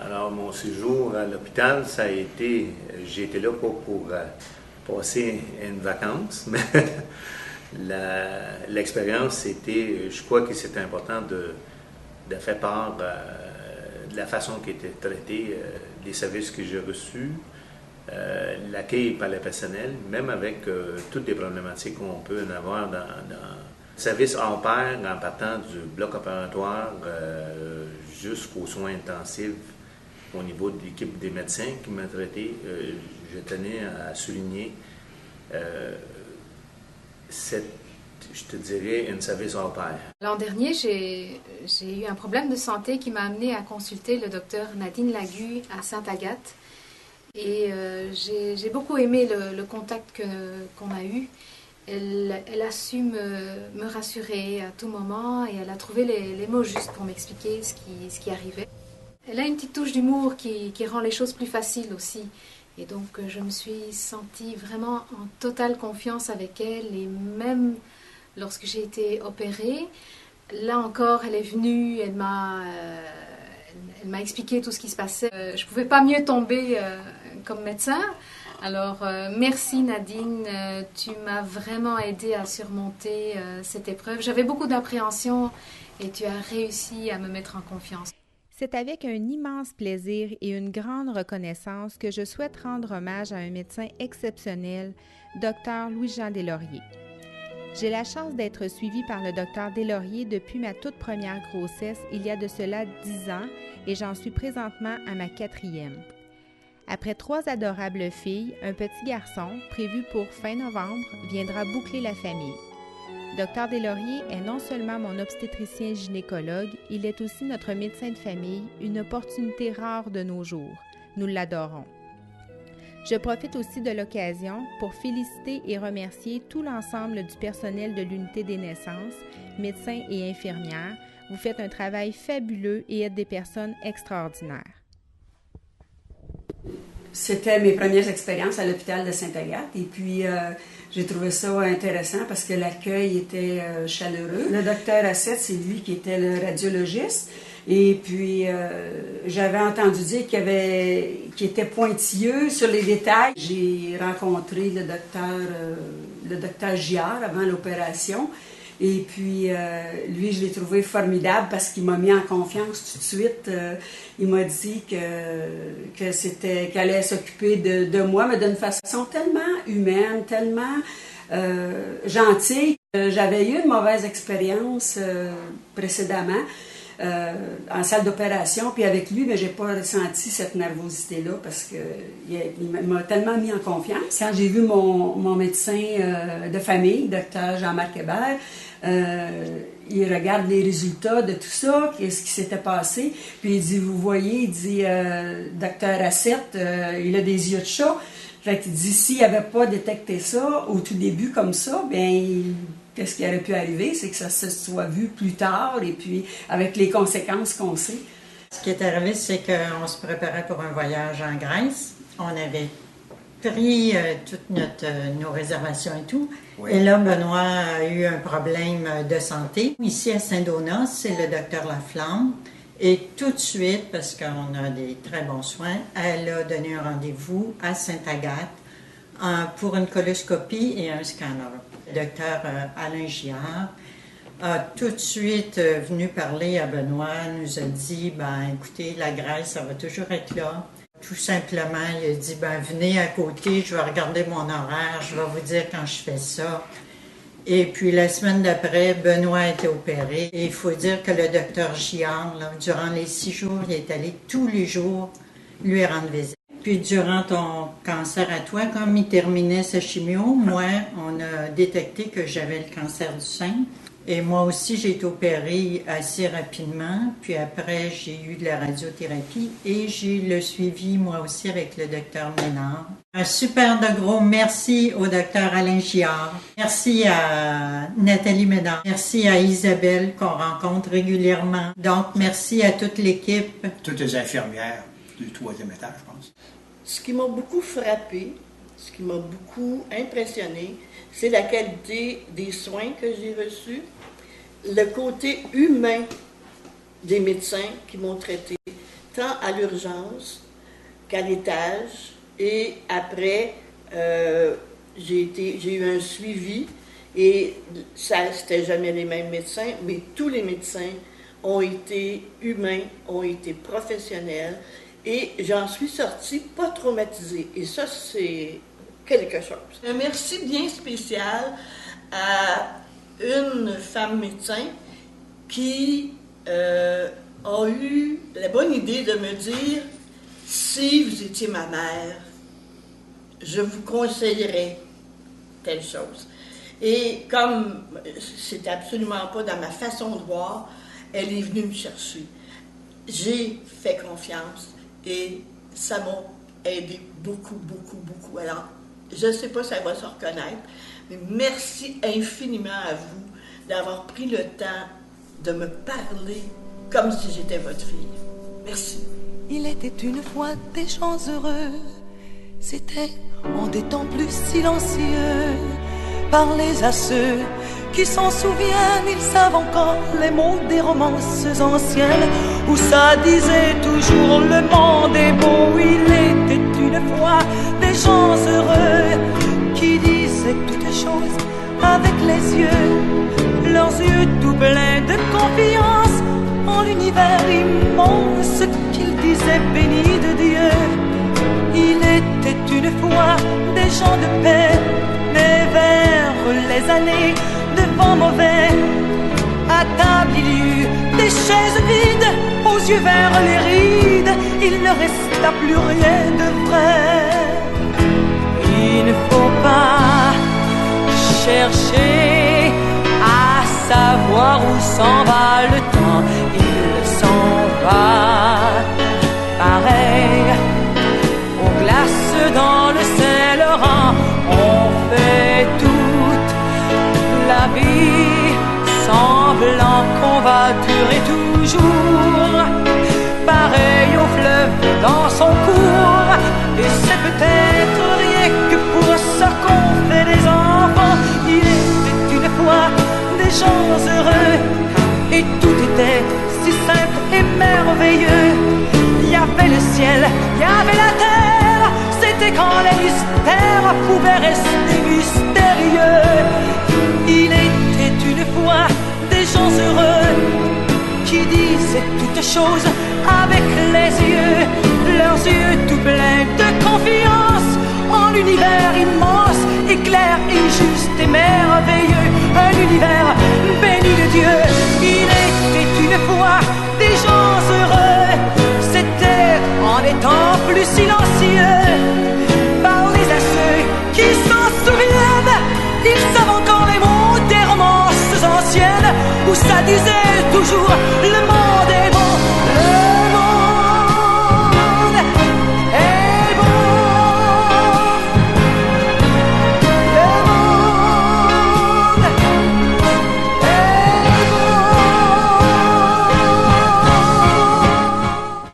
Alors, mon séjour à l'hôpital, ça a été, j'ai été là pour passer une vacance, mais l'expérience, c'était, je crois que c'était important de faire part de la façon qui était traitée, des services que j'ai reçus, l'accueil par le personnel, même avec toutes les problématiques qu'on peut en avoir dans le service hors pair, en partant du bloc opératoire jusqu'aux soins intensifs au niveau de l'équipe des médecins qui m'a traité. Je tenais à souligner je te dirais, un service hors pair. L'an dernier, j'ai eu un problème de santé qui m'a amené à consulter le docteur Nadine Lagu à Sainte-Agathe. Et j'ai beaucoup aimé le contact qu'on a eu. Elle a su me rassurer à tout moment et elle a trouvé les mots justes pour m'expliquer ce qui arrivait. Elle a une petite touche d'humour qui rend les choses plus faciles aussi. Et donc, je me suis sentie vraiment en totale confiance avec elle. Et même lorsque j'ai été opérée, là encore, elle est venue, elle m'a expliqué tout ce qui se passait. Je ne pouvais pas mieux tomber comme médecin. Alors, merci Nadine, tu m'as vraiment aidée à surmonter cette épreuve. J'avais beaucoup d'appréhension et tu as réussi à me mettre en confiance. C'est avec un immense plaisir et une grande reconnaissance que je souhaite rendre hommage à un médecin exceptionnel, Dr Louis-Jean Deslauriers. J'ai la chance d'être suivie par le Dr Deslauriers depuis ma toute première grossesse, il y a de cela 10 ans, et j'en suis présentement à ma 4e. Après 3 adorables filles, un petit garçon, prévu pour fin novembre, viendra boucler la famille. Dr Deslauriers est non seulement mon obstétricien gynécologue, il est aussi notre médecin de famille, une opportunité rare de nos jours. Nous l'adorons. Je profite aussi de l'occasion pour féliciter et remercier tout l'ensemble du personnel de l'unité des naissances, médecins et infirmières. Vous faites un travail fabuleux et êtes des personnes extraordinaires. C'était mes premières expériences à l'hôpital de Sainte-Agathe et puis j'ai trouvé ça intéressant parce que l'accueil était chaleureux. Le docteur Assette, c'est lui qui était le radiologiste et puis j'avais entendu dire qu'il était pointilleux sur les détails. J'ai rencontré le docteur Giard avant l'opération. Et puis, lui, je l'ai trouvé formidable parce qu'il m'a mis en confiance tout de suite. Il m'a dit qu'elle allait s'occuper de moi, mais d'une façon tellement humaine, tellement gentille. J'avais eu une mauvaise expérience précédemment en salle d'opération, puis avec lui, mais j'ai pas ressenti cette nervosité-là parce qu'il m'a tellement mis en confiance. Quand j'ai vu mon médecin de famille, docteur Jean-Marc Hébert, il regarde les résultats de tout ça, qu'est-ce qui s'était passé, puis il dit, vous voyez, il dit, docteur Assette, il a des yeux de chat. Fait qu'il dit, s'il n'avait pas détecté ça au tout début comme ça, bien, qu'est-ce qui aurait pu arriver, c'est que ça se soit vu plus tard, et puis avec les conséquences qu'on sait. Ce qui est arrivé, c'est qu'on se préparait pour un voyage en Grèce. On avait pris toutes nos réservations et tout. Oui. Et là, Benoît a eu un problème de santé. Ici à Saint-Donat, c'est le docteur Laflamme. Et tout de suite, parce qu'on a des très bons soins, elle a donné un rendez-vous à Sainte-Agathe pour une coloscopie et un scanner. Le docteur Alain Giard a tout de suite venu parler à Benoît, nous a dit, écoutez, la Grèce, ça va toujours être là. Tout simplement, il a dit, venez à côté, je vais regarder mon horaire, je vais vous dire quand je fais ça. Et puis la semaine d'après, Benoît a été opéré. Et il faut dire que le docteur Giard, durant les 6 jours, il est allé tous les jours lui rendre visite. Puis durant ton cancer à toi, comme il terminait sa chimio, moi, on a détecté que j'avais le cancer du sein. Et moi aussi, j'ai été opérée assez rapidement. Puis après, j'ai eu de la radiothérapie et j'ai le suivi, moi aussi, avec le docteur Ménard. Un super de gros merci au docteur Alain Giard. Merci à Nathalie Ménard. Merci à Isabelle qu'on rencontre régulièrement. Donc, merci à toute l'équipe. Toutes les infirmières du 3e étage, je pense. Ce qui m'a beaucoup frappé, ce qui m'a beaucoup impressionné, c'est la qualité des soins que j'ai reçus, le côté humain des médecins qui m'ont traité, tant à l'urgence qu'à l'étage. Et après, j'ai eu un suivi et c'était jamais les mêmes médecins, mais tous les médecins ont été humains, ont été professionnels et j'en suis sortie pas traumatisée. Et ça, c'est quelque chose. Un merci bien spécial à une femme médecin qui a eu la bonne idée de me dire « Si vous étiez ma mère, je vous conseillerais telle chose. » Et comme c'était absolument pas dans ma façon de voir, elle est venue me chercher. J'ai fait confiance et ça m'a aidé beaucoup, beaucoup, beaucoup. Alors, je ne sais pas si elle va se reconnaître, mais merci infiniment à vous d'avoir pris le temps de me parler comme si j'étais votre fille. Merci. Il était une fois des gens heureux, c'était en des temps plus silencieux. Parlez à ceux qui s'en souviennent, ils savent encore les mots des romances anciennes où ça disait toujours le monde est beau. Il était une fois des gens heureux qui disaient toutes choses avec les yeux, leurs yeux tout pleins de confiance en l'univers immense qu'ils disaient béni de Dieu. Il était une fois des gens de paix, mais vers les années de vent mauvais, à table il y eut des chaises vides, aux yeux vers les rides, il ne resta plus rien de vrai. Il ne faut pas chercher à savoir où s'en va le temps, il s'en va pareil aux glaces dans le Saint-Laurent. On fait toute la vie semblant qu'on va durer toujours, pareil au fleuve dans son cours. Et c'est peut-être rien que pour ça qu'on fait des enfants. Il était une fois des gens heureux et tout était si simple et merveilleux. Il y avait le ciel, il y avait la terre, c'était quand les mystères pouvaient rester mystérieux. Il était une fois des gens heureux qui disaient toutes choses avec les yeux, leurs yeux tout pleins de confiance en l'univers immense, éclair et juste et merveilleux, un univers béni de Dieu. Il était une fois des gens heureux, c'était en des temps plus silencieux. Parlez à ceux qui s'en souviennent, ils savent encore les mots des romances anciennes où ça disait toujours